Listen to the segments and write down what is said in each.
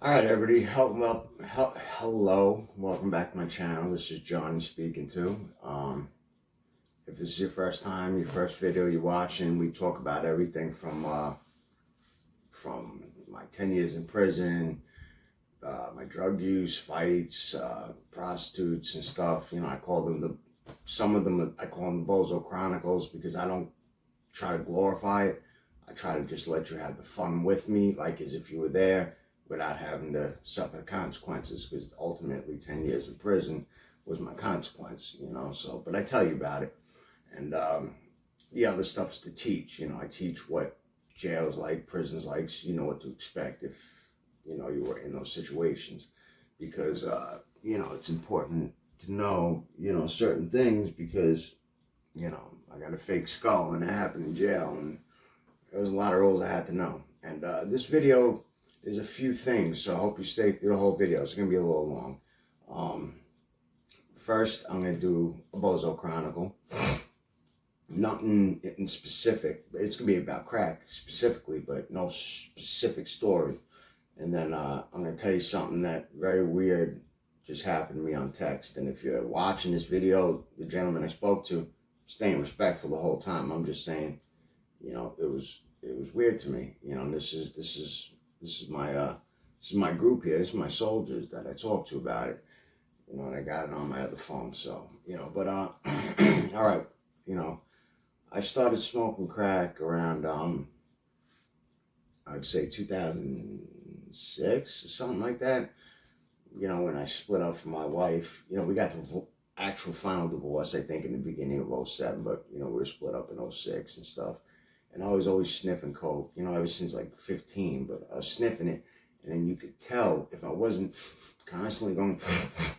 All right, everybody, hello, welcome back to my channel. This is Johnny speaking too. If this is your first time, your first video you're watching, we talk about everything from my 10 years in prison, my drug use, fights, prostitutes and stuff. You know, I call them I call them the Bozo Chronicles because I don't try to glorify it. I try to just let you have the fun with me, like as if you were there, without having to suffer the consequences, because ultimately 10 years in prison was my consequence, you know. So, but I tell you about it. And the other stuff's to teach, you know. I teach what jail's like, prison's like, so you know what to expect if, you know, you were in those situations. Because, you know, it's important to know, you know, certain things because, you know, I got a fake skull and it happened in jail, and there was a lot of rules I had to know. And this video, there's a few things, so I hope you stay through the whole video. It's going to be a little long. First, I'm going to do a Bozo Chronicle. Nothing in specific. It's going to be about crack specifically, but no specific story. And then I'm going to tell you something that very weird just happened to me on text. And if you're watching this video, the gentleman I spoke to, staying respectful the whole time. I'm just saying, you know, it was weird to me. You know, this is my group here. This is my soldiers that I talk to about it. You know, and I got it on my other phone. So, you know, but all right, you know, I started smoking crack around I'd say 2006 or something like that. You know, when I split up from my wife. You know, we got the actual final divorce, I think, in the beginning of 07, but, you know, we were split up in 06 and stuff. And I was always sniffing coke, you know, ever since like 15, but I was sniffing it. And then you could tell if I wasn't constantly going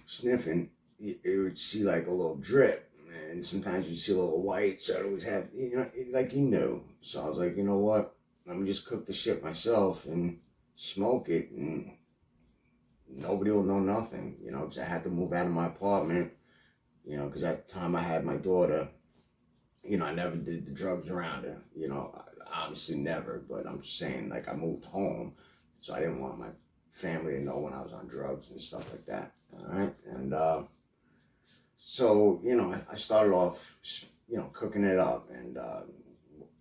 sniffing, it would see like a little drip. And sometimes you'd see a little white, so I'd always have, you know, like you knew. So I was like, you know what, let me just cook the shit myself and smoke it, and nobody will know nothing, you know, because I had to move out of my apartment, you know, because at the time I had my daughter. You know, I never did the drugs around her, you know, obviously never, but I'm just saying, like, I moved home, so I didn't want my family to know when I was on drugs and stuff like that, all right? And so, you know, I started off, you know, cooking it up, and,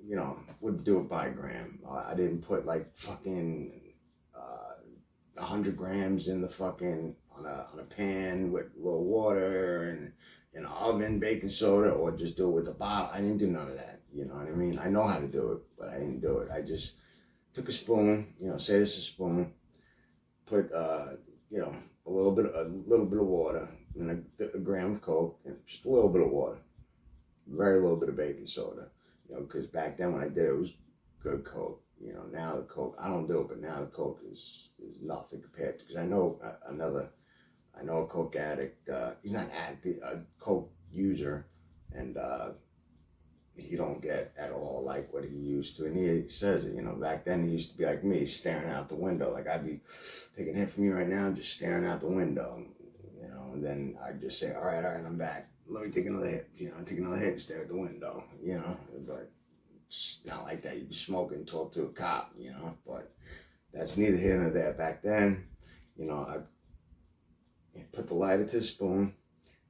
you know, would do it by gram. I didn't put, like, fucking 100 grams in the fucking, on a pan with a little water, and in an oven, baking soda, or just do it with a bottle. I didn't do none of that. You know what I mean? I know how to do it, but I didn't do it. I just took a spoon, you know, say this is a spoon, put, you know, a little bit of water, and a gram of Coke, and just a little bit of water, very little bit of baking soda, you know, because back then when I did it, it was good Coke. You know, now the Coke, I don't do it, but now the Coke is nothing compared to, because I know a Coke addict, he's not an addict, a Coke user, and he don't get at all like what he used to. And he says it, you know, back then he used to be like me, staring out the window. Like, I'd be taking a hit from you right now, just staring out the window, you know, and then I'd just say, all right, I'm back. Let me take another hit, you know, take another hit and stare at the window, you know, but it's not like that. You can smoke and talk to a cop, you know, but that's neither here nor there. Back then, you know, I put the lighter to the spoon,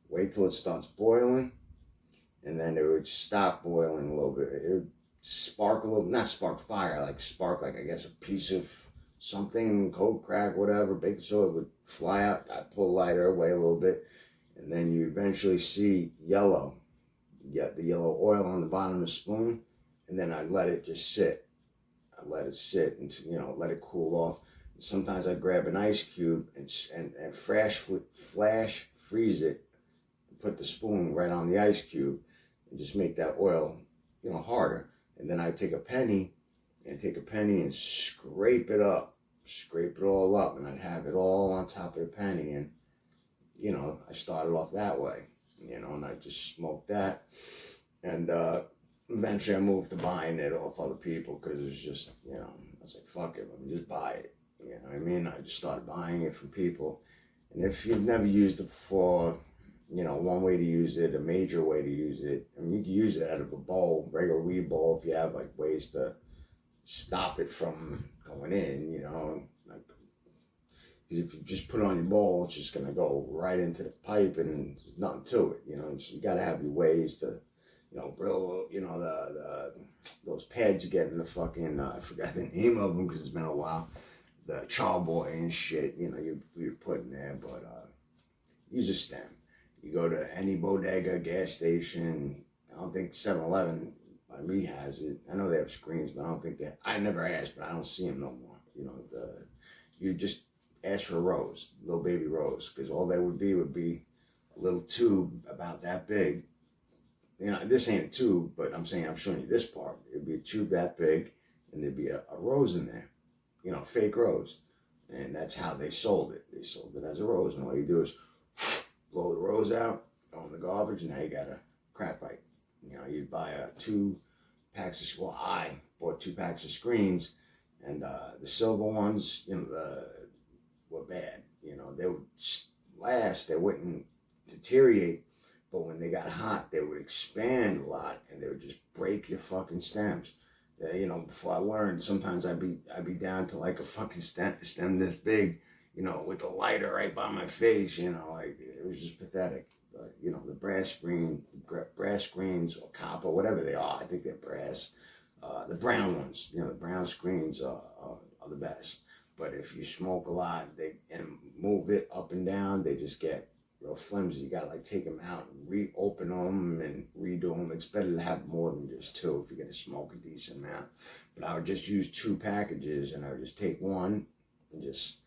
wait till it starts boiling, and then it would stop boiling a little bit. It would spark a little, not spark fire, like spark, like I guess a piece of something, coke, crack, whatever, baking soda would fly out. I'd pull the lighter away a little bit, and then you eventually see yellow. You got the yellow oil on the bottom of the spoon, and then I'd let it just sit. I'd let it sit and, you know, let it cool off. Sometimes I'd grab an ice cube and flash freeze it, and put the spoon right on the ice cube, and just make that oil, you know, harder. And then I'd take a penny and scrape it all up, and I'd have it all on top of the penny. And, you know, I started off that way, you know, and I just smoked that. And eventually I moved to buying it off other people, because it was just, you know, I was like, fuck it, let me just buy it. You know what I mean? I just started buying it from people. And if you've never used it before, you know, one way to use it, a major way to use it, I mean, you can use it out of a bowl, regular weed bowl, if you have like ways to stop it from going in, you know, like Because if you just put it on your bowl, it's just gonna go right into the pipe, and there's nothing to it, you know. So you gotta have your ways to, you know, grill, you know, the those pads you get in the fucking, I forgot the name of them because it's been a while, the charboy and shit, you know, you're putting there, but use a stem. You go to any bodega, gas station, I don't think 7-Eleven by me has it. I know they have screens, but I don't think I never asked, but I don't see them no more. You know, you just ask for a rose, little baby rose, because all they would be a little tube about that big. You know, this ain't a tube, but I'm showing you this part. It'd be a tube that big, and there'd be a rose in there, you know, fake rose. And that's how they sold it. They sold it as a rose, and all you do is blow the rose out, go in the garbage, and now you got a crack pipe. You know, you'd buy 2 packs of, well, I bought 2 packs of screens, and the silver ones, you know, were bad. You know, they would last, they wouldn't deteriorate, but when they got hot, they would expand a lot, and they would just break your fucking stems. You know, before I learned, sometimes I'd be down to like a fucking stem this big, you know, with the lighter right by my face, you know, like, it was just pathetic. But, you know, the brass screens or copper, whatever they are, I think they're brass. The brown ones, you know, the brown screens are the best. But if you smoke a lot, and move it up and down, they just get real flimsy. You gotta like take them out and reopen them and redo them. It's better to have more than just 2 if you're gonna smoke a decent amount. But I would just use 2 packages, and I would just take one and just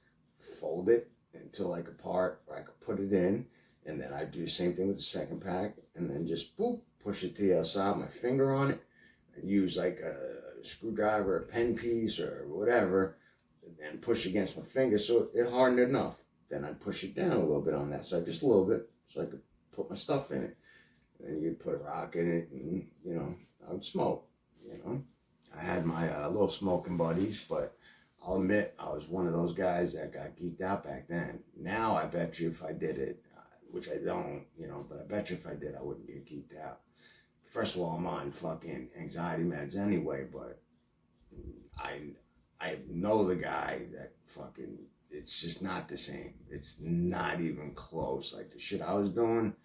fold it until like a part where I could put it in, and then I'd do the same thing with the second pack, and then just boop, push it to the other side, my finger on it, and use like a screwdriver, a pen piece, or whatever, and push against my finger so it hardened enough. Then I'd push it down a little bit on that side, just a little bit, so I could put my stuff in it. And then you'd put a rock in it, and, you know, I would smoke, you know. I had my little smoking buddies, but I'll admit I was one of those guys that got geeked out back then. Now I bet you if I did it, which I don't, you know, but I bet you if I did, I wouldn't get geeked out. First of all, I'm on fucking anxiety meds anyway, but I know the guy that fucking, it's just not the same. It's not even close. Like the shit I was doing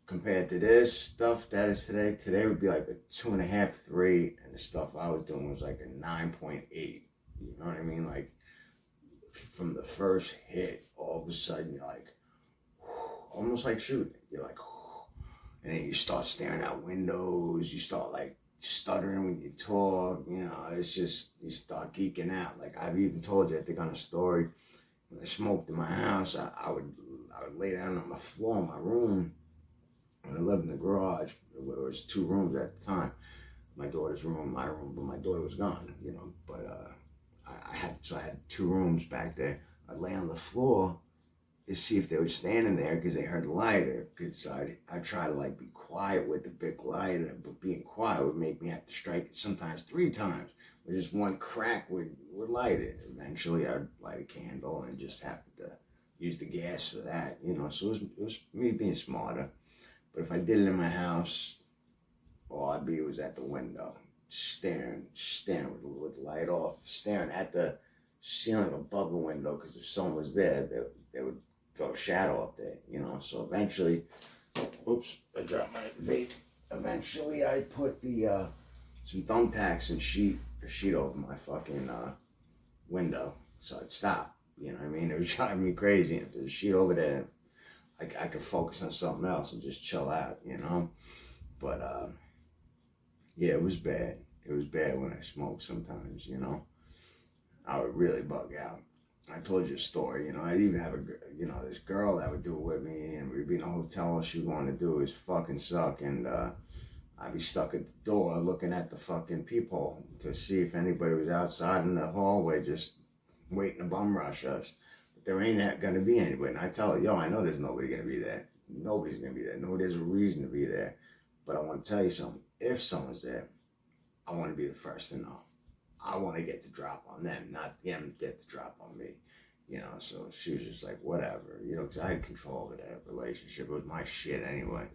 compared to this stuff that is today would be like a 2.5, 3, and the stuff I was doing was like a 9.8. You know what I mean? Like from the first hit, all of a sudden you're like, almost like shooting. You're like, and then you start staring out windows. You start like stuttering when you talk. You know, it's just, you start geeking out. Like I've even told you, I think on a story, when I smoked in my house, I would lay down on my floor in my room. When I lived in the garage, there was 2 rooms at the time. My daughter's room, my room, but my daughter was gone, you know. But I had 2 rooms back there. I'd lay on the floor to see if they were standing there because they heard the lighter. Because I'd try to like be quiet with the big lighter, but being quiet would make me have to strike it sometimes 3 times. With just one crack would light it. Eventually I'd light a candle and just have to use the gas for that, you know. So it was me being smarter. But if I did it in my house, all I'd be was at the window, staring with the light off, staring at the ceiling above the window, because if someone was there, they would throw a shadow up there, you know. So eventually, oops, I dropped my vape. Eventually, I put the some thumbtacks and a sheet over my fucking window, so I'd stop. You know what I mean? It was driving me crazy. If there's a sheet over there, I could focus on something else and just chill out, you know. But yeah, it was bad. It was bad when I smoked sometimes, you know. I would really bug out. I told you a story, you know. I'd even have this girl that would do it with me, and we'd be in a hotel. All she wanted to do is fucking suck, and I'd be stuck at the door looking at the fucking peephole to see if anybody was outside in the hallway just waiting to bum rush us. But there ain't gonna be anybody. And I tell her, yo, I know there's nobody gonna be there. Nobody's gonna be there. No, there's a reason to be there. But I want to tell you something. If someone's there, I want to be the first to know. I want to get the drop on them, not them get the drop on me. You know, so she was just like, whatever, you know, because I had control over that relationship. It was my shit anyway.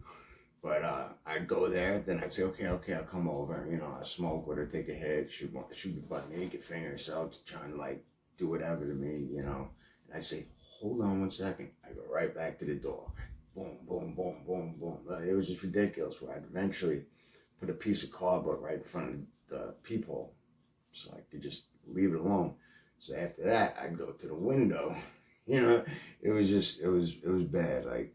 But I'd go there, then I'd say, okay, I'll come over. You know, I'd smoke with her, take a hit. She'd be butt naked, fingering herself, trying to like do whatever to me, you know. And I'd say, hold on 1 second. I go right back to the door. Boom, boom, boom, boom, boom. It was just ridiculous where I'd eventually put a piece of cardboard right in front of the peephole so I could just leave it alone. So after that, I'd go to the window. You know, it was bad. Like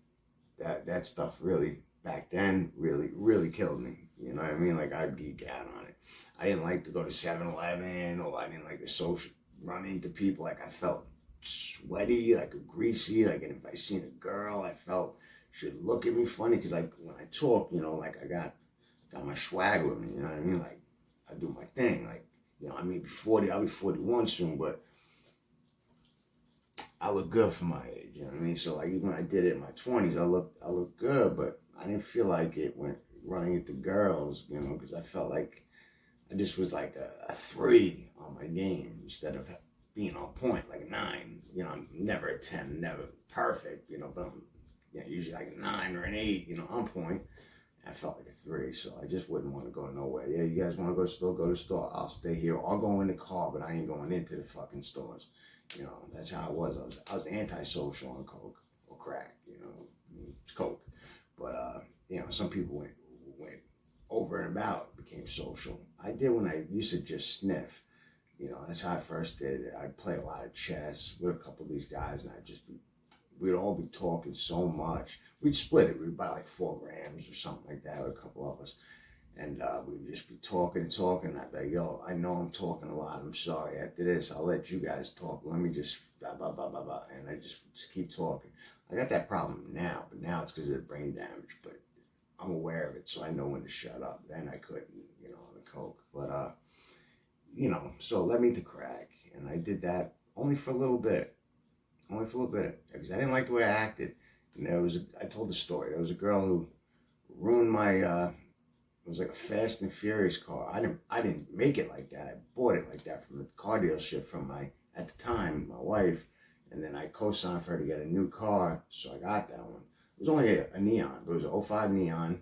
that stuff really, back then, really killed me. You know what I mean? Like, I'd geek out on it. I didn't like to go to 7-Eleven, or I didn't like to social run into people. Like, I felt sweaty, like greasy. Like, and if I seen a girl, I felt she'd look at me funny, because like when I talk, you know, like I got my swag with me. You know what I mean? Like, I do my thing. Like, you know, I may be 40. I'll be 41 soon, but I look good for my age. You know what I mean? So like, even when I did it in my 20s, I look good, but I didn't feel like it went running into girls, you know, because I felt like I just was like a 3 on my game instead of being on point, like a 9. You know, I'm never a 10, never perfect, you know, but I'm, you know, usually like a 9 or an 8, you know, on point. I felt like a 3, so I just wouldn't want to go nowhere. Yeah, you guys want to go to the store? Go to the store. I'll stay here. I'll go in the car, but I ain't going into the fucking stores. You know, that's how I was. I was antisocial on coke or crack. You know, it's coke, but you know, some people went over and about, became social. I did when I used to just sniff. You know, that's how I first did it. I'd play a lot of chess with a couple of these guys, and we'd all be talking so much. We'd split it. We'd buy like 4 grams or something like that with a couple of us. And we'd just be talking. I'd be like, yo, I know I'm talking a lot. I'm sorry. After this, I'll let you guys talk. Let me just blah, blah, blah, blah, blah. And I just keep talking. I got that problem now, but now it's because of the brain damage. But I'm aware of it, so I know when to shut up. Then I couldn't, you know, on the coke. But, you know, so it led me to crack. And I did that only for a little bit. Because I didn't like the way I acted. And I told the story. There was a girl who ruined my, it was like a Fast and Furious car. I didn't make it like that. I bought it like that from the car dealership from at the time, my wife. And then I co-signed for her to get a new car. So I got that one. It was only a neon, but it was a 05 neon.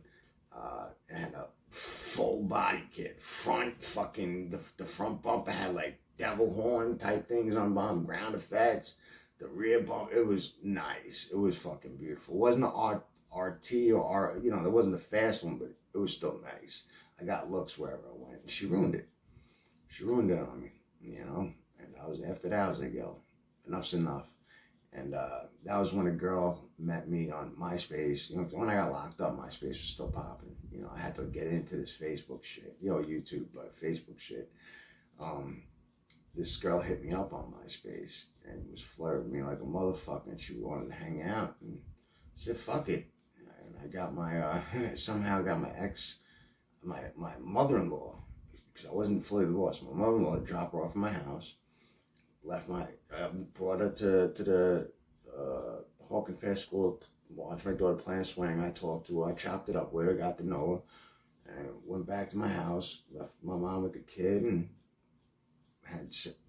It had a full body kit. Front fucking, the front bumper had like devil horn type things on bottom, ground effects. The rear bumper, it was nice. It was fucking beautiful. It wasn't an RT or R, you know, there wasn't a fast one, but it was still nice. I got looks wherever I went. And she ruined it. She ruined it on me, you know. And after that, I was like, yo, enough's enough. And that was when a girl met me on MySpace. You know, when I got locked up, MySpace was still popping. You know, I had to get into this Facebook shit. You know, YouTube, but Facebook shit. This girl hit me up on MySpace and was flirting with me like a motherfucker, and she wanted to hang out. And I said, fuck it. And I got my, somehow got my my mother-in-law, because I wasn't fully divorced. My mother-in-law dropped her off at my house, brought her to the Hawkins Pass School, watched my daughter playing swing. I talked to her, I chopped it up with her, got to know her, and went back to my house, left my mom with the kid, and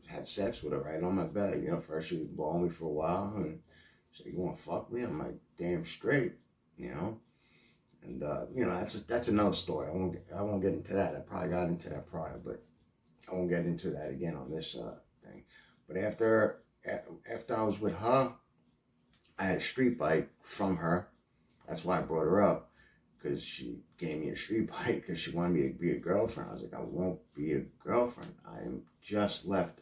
had sex with her right on my bed. You know, first she would ball me for a while and say, you want to fuck me? I'm like, damn straight, you know. And you know, that's another story. I won't get into that. I probably got into that prior, but I won't get into that again on this thing. But after I was with her, I had a street bike from her. That's why I brought her up, because she gave me a street bike because she wanted me to be a girlfriend. I was like, I won't be a girlfriend. I am just left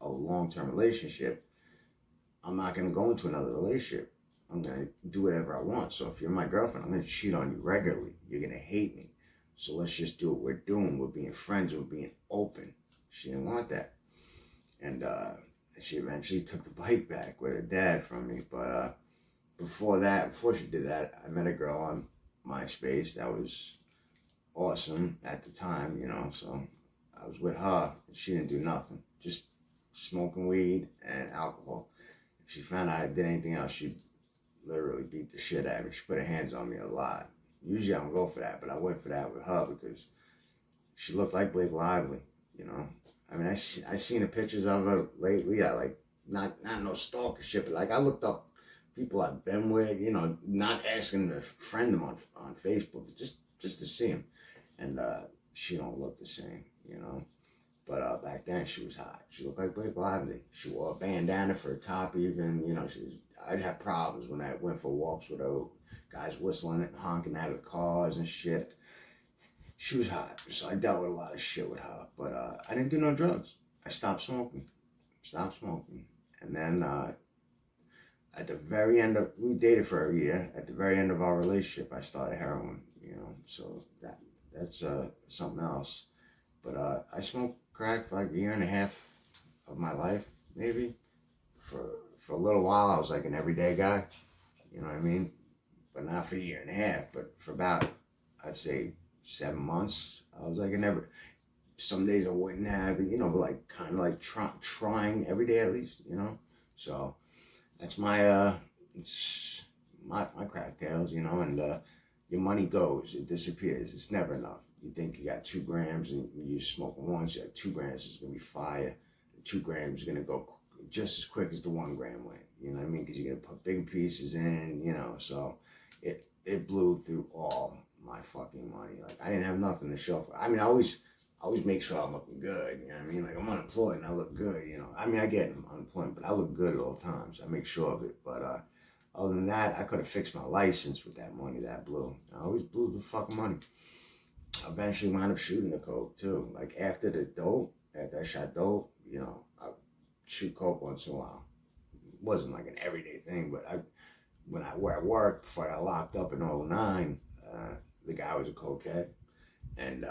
a long-term relationship. I'm not going to go into another relationship. I'm going to do whatever I want. So if you're my girlfriend, I'm going to cheat on you regularly. You're going to hate me. So let's just do what we're doing. We're being friends. We're being open. She didn't want that. And she eventually took the bike back with her dad from me. But before she did that, I met a girl on MySpace that was awesome at the time, you know. So I was with her, and she didn't do nothing. Just smoking weed and alcohol. If she found out I did anything else, she'd literally beat the shit out of me. She put her hands on me a lot. Usually I don't go for that, but I went for that with her because she looked like Blake Lively, you know. I mean, I seen the pictures of her lately. I like, not no stalker shit, but like I looked up people I've been with, you know, not asking to friend them on Facebook, just to see them. And she don't look the same, you know. But back then she was hot. She looked like Blake Lively. She wore a bandana for a top even. You know, I'd have problems when I went for walks with her. Guys whistling and honking out of the cars and shit. She was hot. So I dealt with a lot of shit with her. But I didn't do no drugs. I stopped smoking. And then at the very end of, we dated for a year. At the very end of our relationship, I started heroin, you know. So that's something else. But I smoked crack for like a year and a half of my life, maybe. For a little while, I was like an everyday guy, you know what I mean? But not for a year and a half, but for about, I'd say 7 months, I was like some days I wouldn't have it, you know, but like kind of like trying every day at least, you know? So that's my crack tales, you know, and your money goes, it disappears, it's never enough. You think you got 2 grams and you smoke once, you have 2 grams, it's gonna be fire. The 2 grams is gonna go just as quick as the 1 gram went, you know what I mean? Because you're gonna put big pieces in, you know, so it blew through all my fucking money. Like I didn't have nothing to show for. I mean, I always make sure I'm looking good, you know what I mean? Like I'm unemployed and I look good, you know. I mean, I get unemployment, but I look good at all times. I make sure of it. But other than that, I could have fixed my license with that money that blew. I always blew the fucking money. I eventually wound up shooting the coke too. Like after I shot dope, you know, I shoot coke once in a while. It wasn't like an everyday thing, but where I worked before I got locked up in '09, the guy was a cokehead, and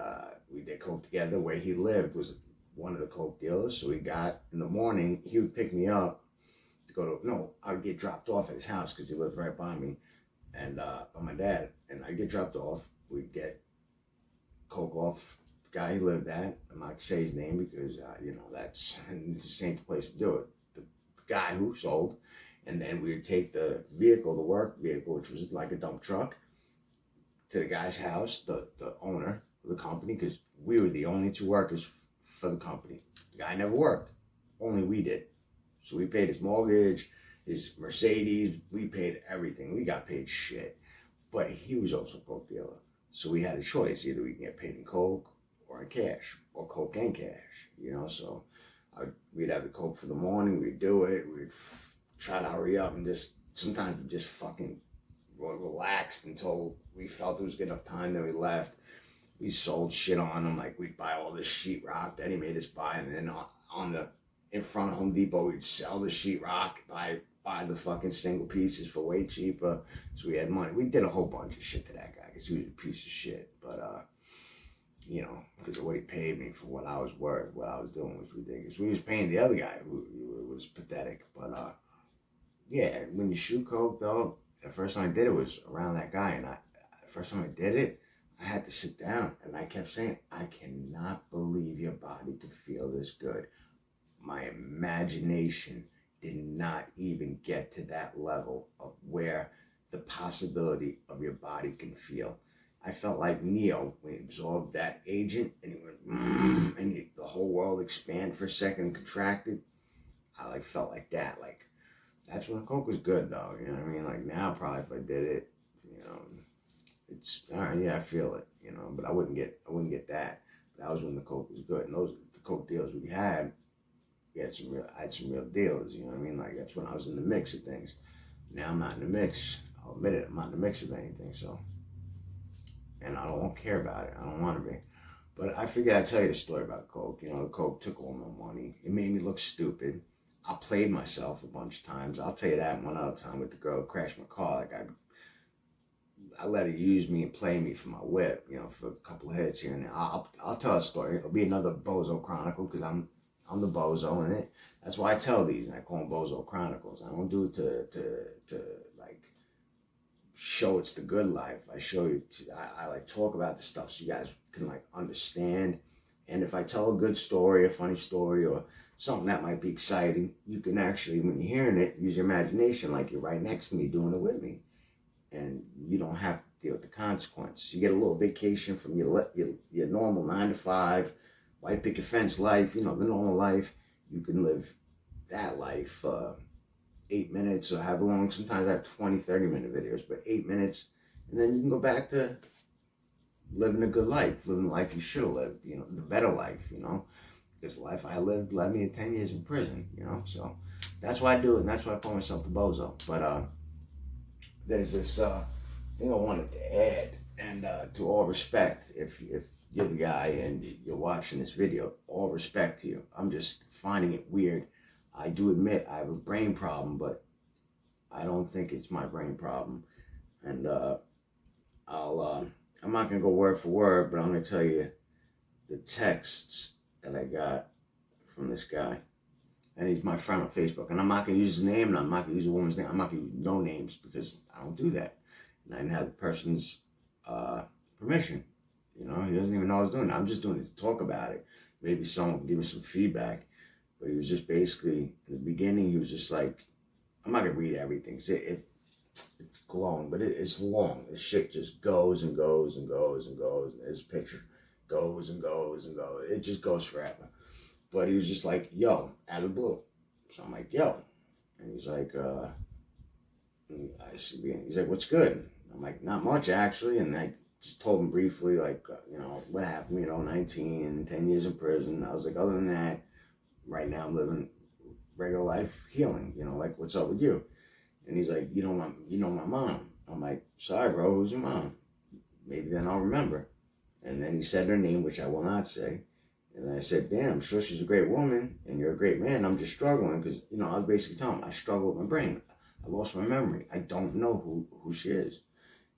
we did coke together. Where he lived was one of the coke dealers, so we got in the morning. He would pick me up to I would get dropped off at his house because he lived right by me, and by my dad, and I'd get dropped off. We'd get coke off the guy he lived at. I'm not gonna say his name because you know that's the same place to do it. The guy who sold. And then we would take the work vehicle, which was like a dump truck, to the guy's house, the owner of the company, because we were the only 2 workers for the company. The guy never worked. Only we did. So we paid his mortgage, his Mercedes, we paid everything. We got paid shit. But he was also a coke dealer. So we had a choice. Either we can get paid in coke or in cash, or coke and cash, you know. So we'd have the coke for the morning, we'd do it, we'd try to hurry up and sometimes we just fucking relaxed until we felt it was good enough time, then we left. We sold shit on him, like we'd buy all this sheetrock that he made us buy, and then in front of Home Depot we'd sell the sheetrock, buy the fucking single pieces for way cheaper, so we had money. We did a whole bunch of shit to that guy because he was a piece of shit, but you know, because of what he paid me for what I was worth, what I was doing was ridiculous. We was paying the other guy who was pathetic, but yeah, when you shoot coke though, the first time I did it was around that guy, and the first time I did it, I had to sit down, and I kept saying, I cannot believe your body could feel this good. My imagination did not even get to that level of where the possibility of your body can feel. I felt like Neo when he absorbed that agent, and he went, and the whole world expanded for a second and contracted. I felt like that, that's when coke was good though, you know what I mean? Like now probably if I did it, you know, it's all right, yeah, I feel it, you know, but I wouldn't get that. But that was when the coke was good. And the coke deals I had some real deals, you know what I mean? Like that's when I was in the mix of things. Now I'm not in the mix. I'll admit it, I'm not in the mix of anything, so. And I don't care about it. I don't want to be. But I figured I'd tell you the story about coke. You know, the coke took all my money. It made me look stupid. I played myself a bunch of times. I'll tell you that one other time with the girl who crashed my car. Like I let her use me and play me for my whip, you know, for a couple of hits here and there. I'll tell a story. It'll be another Bozo Chronicle because I'm the Bozo in it. That's why I tell these and I call them Bozo Chronicles. I don't do it to like show it's the good life. I show you. I like talk about the stuff so you guys can like understand. And if I tell a good story, a funny story, or something that might be exciting, you can actually, when you're hearing it, use your imagination like you're right next to me doing it with me. And you don't have to deal with the consequences. You get a little vacation from your normal 9 to 5, white picket fence life, you know, the normal life. You can live that life 8 minutes or however long. Sometimes I have 20, 30-minute videos, but 8 minutes. And then you can go back to living a good life, living the life you should have lived, you know, the better life, you know. Because the life I lived led me to 10 years in prison, you know? So that's why I do it, and that's why I call myself the Bozo. But there's this thing I wanted to add, and to all respect, if you're the guy and you're watching this video, all respect to you. I'm just finding it weird. I do admit I have a brain problem, but I don't think it's my brain problem. And I'm not gonna go word for word, but I'm gonna tell you the texts that I got from this guy. And he's my friend on Facebook. And I'm not gonna use his name, and I'm not gonna use a woman's name. I'm not gonna use no names because I don't do that. And I didn't have the person's permission. You know, he doesn't even know I was doing it. I'm just doing it to talk about it. Maybe someone can give me some feedback. But he was just basically, in the beginning, he was just like, I'm not gonna read everything. It's glowing, but it's long. This shit just goes and goes and goes and goes. And his picture goes and goes and goes. It just goes forever. But he was just like, yo, out of the blue. So I'm like, yo. And he's like, he's like, what's good? I'm like, not much, actually. And I just told him briefly, like, you know, what happened, you know, 19, 10 years in prison. I was like, other than that, right now I'm living regular life, healing, you know, like, what's up with you? And he's like, you know my mom. I'm like, sorry, bro, who's your mom? Maybe then I'll remember. And then he said her name, which I will not say. And then I said, damn, I'm sure she's a great woman and you're a great man. I'm just struggling because, you know, I was basically telling him I struggle with my brain. I lost my memory. I don't know who she is.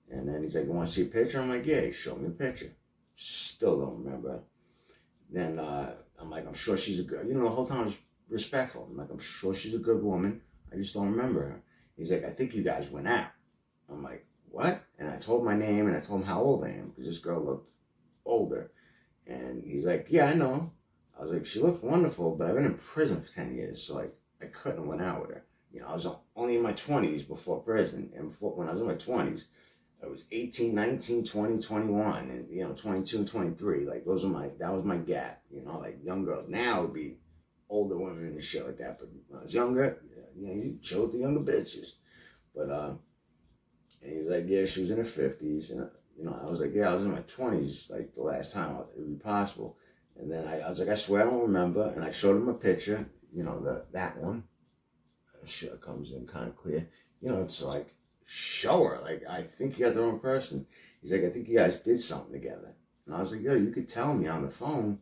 And then he's like, you want to see a picture? I'm like, yeah, he showed me a picture. Still don't remember. Then I'm like, I'm sure she's a good, you know, the whole time I was respectful. I'm like, I'm sure she's a good woman. I just don't remember her. He's like, I think you guys went out. I'm like, what? And I told my name and I told him how old I am because this girl looked older. And he's like, yeah, I know. I was like, she looks wonderful, but I've been in prison for 10 years, so like I couldn't have went out with her. You know, I was only in my 20s before prison, and when I was in my 20s, I was 18, 19, 20, 21, and, you know, 22 and 23. Like, that was my gap, you know, like young girls. Now it would be older women and shit like that, but when I was younger, you know, you chill with the younger bitches. But, and he was like, yeah, she was in her 50s, and, you know, I was like, yeah, I was in my 20s, like, the last time it would be possible. And then I was like, I swear I don't remember, and I showed him a picture, you know, that one. I'm sure it comes in kind of clear. You know, it's like, show her, like, I think you got the wrong person. He's like, I think you guys did something together. And I was like, yo, you could tell me on the phone,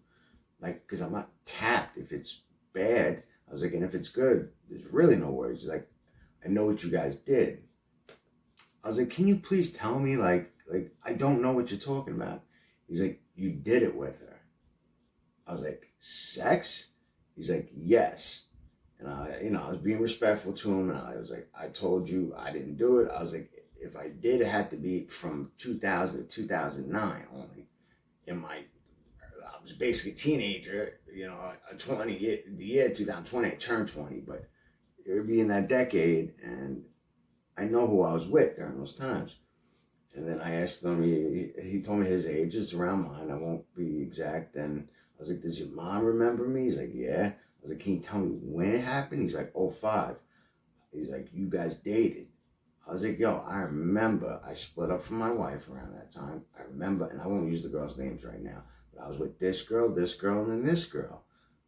like, because I'm not tapped if it's bad. I was like, and if it's good, there's really no worries. He's like, I know what you guys did. I was like, can you please tell me, like, I don't know what you're talking about. He's like, you did it with her. I was like, sex? He's like, yes. And I was being respectful to him, and I was like, I told you I didn't do it. I was like, if I did, it had to be from 2000 to 2009 only. I was basically a teenager, you know, the year 2020, I turned 20, but it would be in that decade, and I know who I was with during those times. And then I asked him, he told me his age is around mine. I won't be exact. And I was like, does your mom remember me? He's like, yeah. I was like, can you tell me when it happened? He's like, 05. He's like, you guys dated. I was like, yo, I remember I split up from my wife around that time. I remember, and I won't use the girls' names right now, but I was with this girl, and then this girl.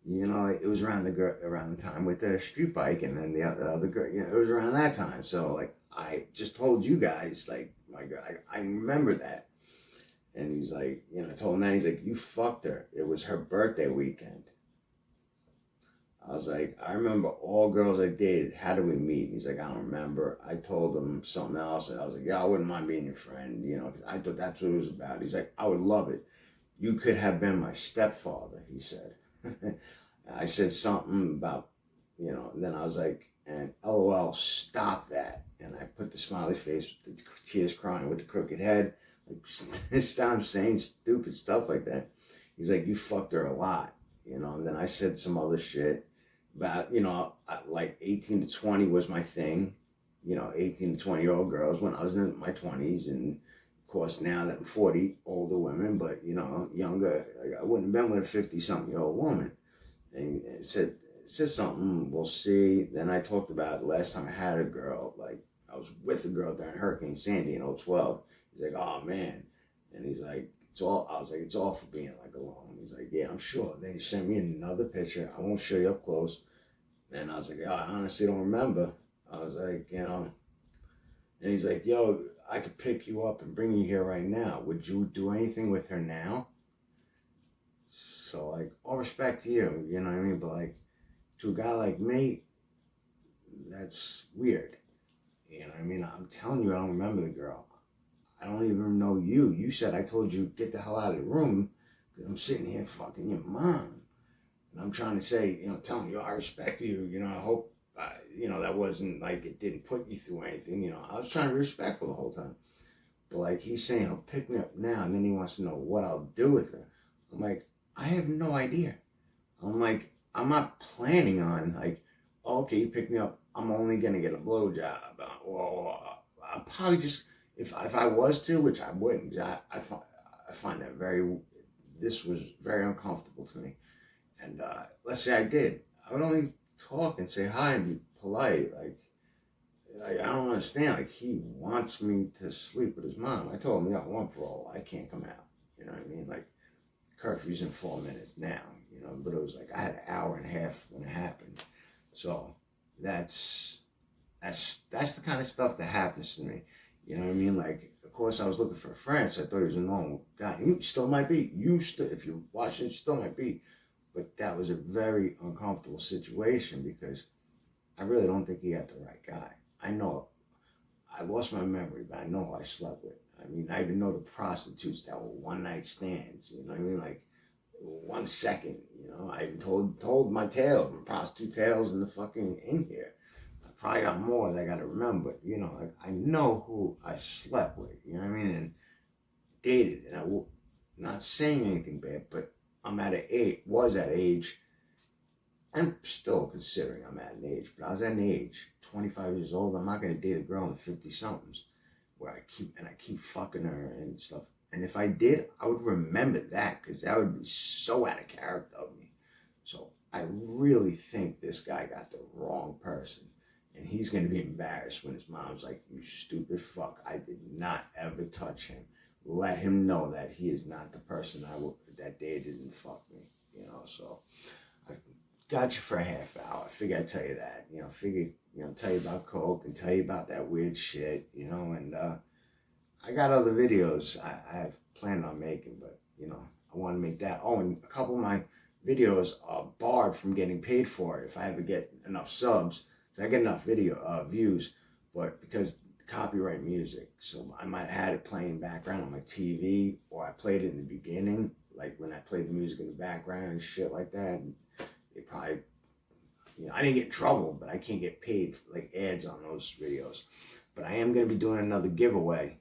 You know, it was around the time with the street bike, and then the other girl, you know, it was around that time. So, like, I just told you guys, like, my God, I remember that. And he's like, you know, I told him that. He's like, you fucked her. It was her birthday weekend. I was like, I remember all girls I dated. How did we meet? He's like, I don't remember. I told him something else. And I was like, yeah, I wouldn't mind being your friend. You know, 'cause I thought that's what it was about. He's like, I would love it. You could have been my stepfather, he said. I said something about, you know, and then I was like, and LOL, stop that. And I put the smiley face with the tears crying with the crooked head. Like, stop saying stupid stuff like that. He's like, you fucked her a lot, you know. And then I said some other shit about, you know, like 18 to 20 was my thing. You know, 18 to 20-year-old girls when I was in my 20s. And of course, now that I'm 40, older women, but, you know, younger. Like, I wouldn't have been with a 50-something-year-old woman. And it said something, we'll see. Then I talked about last time I had a girl, like, I was with a girl during Hurricane Sandy in 2012. He's like, oh, man. And he's like, I was like, it's all for being like alone. He's like, yeah, I'm sure. Then he sent me another picture. I won't show you up close. And I was like, I honestly don't remember. I was like, and he's like, yo, I could pick you up and bring you here right now. Would you do anything with her now? So, like, all respect to you, you know what I mean? But, like, to a guy like me, that's weird. You know what I mean? I'm telling you, I don't remember the girl. I don't even know you. You said I told you, get the hell out of the room. Because I'm sitting here fucking your mom. And I'm trying to say, telling you, I respect you. I hope, that wasn't like it didn't put you through anything. I was trying to be respectful the whole time. But, like, he's saying he'll pick me up now, and then he wants to know what I'll do with her. I'm like, I have no idea. I'm like, I'm not planning on, like, oh, okay, you pick me up, I'm only going to get a blowjob. Or I'll probably just, if I was to, which I wouldn't, because I find that this was very uncomfortable to me. And let's say I did. I would only talk and say hi and be polite. Like I don't understand. Like, he wants me to sleep with his mom. I told him, I want parole. I can't come out. You know what I mean? Like, curfew's in 4 minutes now. But it was like I had an hour and a half when it happened. So that's the kind of stuff that happens to me. You know what I mean? Like, of course, I was looking for a friend, so I thought he was a normal guy. He still might be. If you're watching, it still might be. But that was a very uncomfortable situation because I really don't think he got the right guy. I know, I lost my memory, but I know who I slept with. I mean, I even know the prostitutes that were one night stands. You know what I mean? Like, 1 second. I even told my tale, my prostitute tales in here. I probably got more that I got to remember. But, like, I know who I slept with. You know what I mean? And dated, and I'm not saying anything bad, but was at age. I'm still considering I'm at an age, but I was at an age, 25 years old. I'm not going to date a girl in the 50-somethings where I keep fucking her and stuff. And if I did, I would remember that because that would be so out of character of me. So I really think this guy got the wrong person. And he's going to be embarrassed when his mom's like, you stupid fuck. I did not ever touch him. Let him know that he is not the person that dated and fucked me. So I got you for a half hour. I figured I'd tell you that. Tell you about coke and tell you about that weird shit, and I got other videos I have planned on making, but, I want to make that. Oh, and a couple of my videos are barred from getting paid for it if I ever get enough subs. Because I get enough views, but because copyright music, so I might have had it playing background on my TV, or I played it in the beginning, like when I played the music in the background and shit like that. And it probably, I didn't get in trouble, but I can't get paid for, like, ads on those videos. But I am going to be doing another giveaway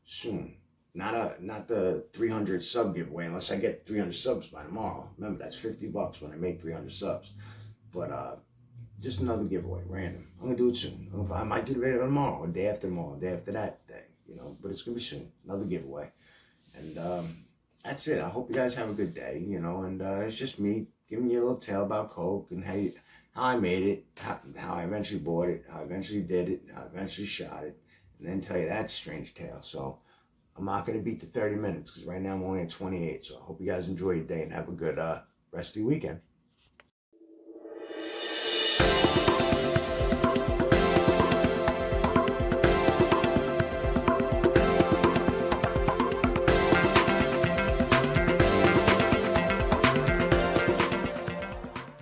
soon. Not the 300 sub giveaway, unless I get 300 subs by tomorrow. Remember, that's $50 when I make 300 subs. But just another giveaway, random. I'm going to do it soon. I might do the video tomorrow, or day after tomorrow, day after that day, but it's going to be soon. Another giveaway. And that's it. I hope you guys have a good day, and it's just me giving you a little tale about coke and how I made it, how I eventually bought it, how I eventually did it, how I eventually shot it, and then tell you that strange tale. So I'm not going to beat the 30 minutes because right now I'm only at 28. So I hope you guys enjoy your day and have a good rest of your weekend.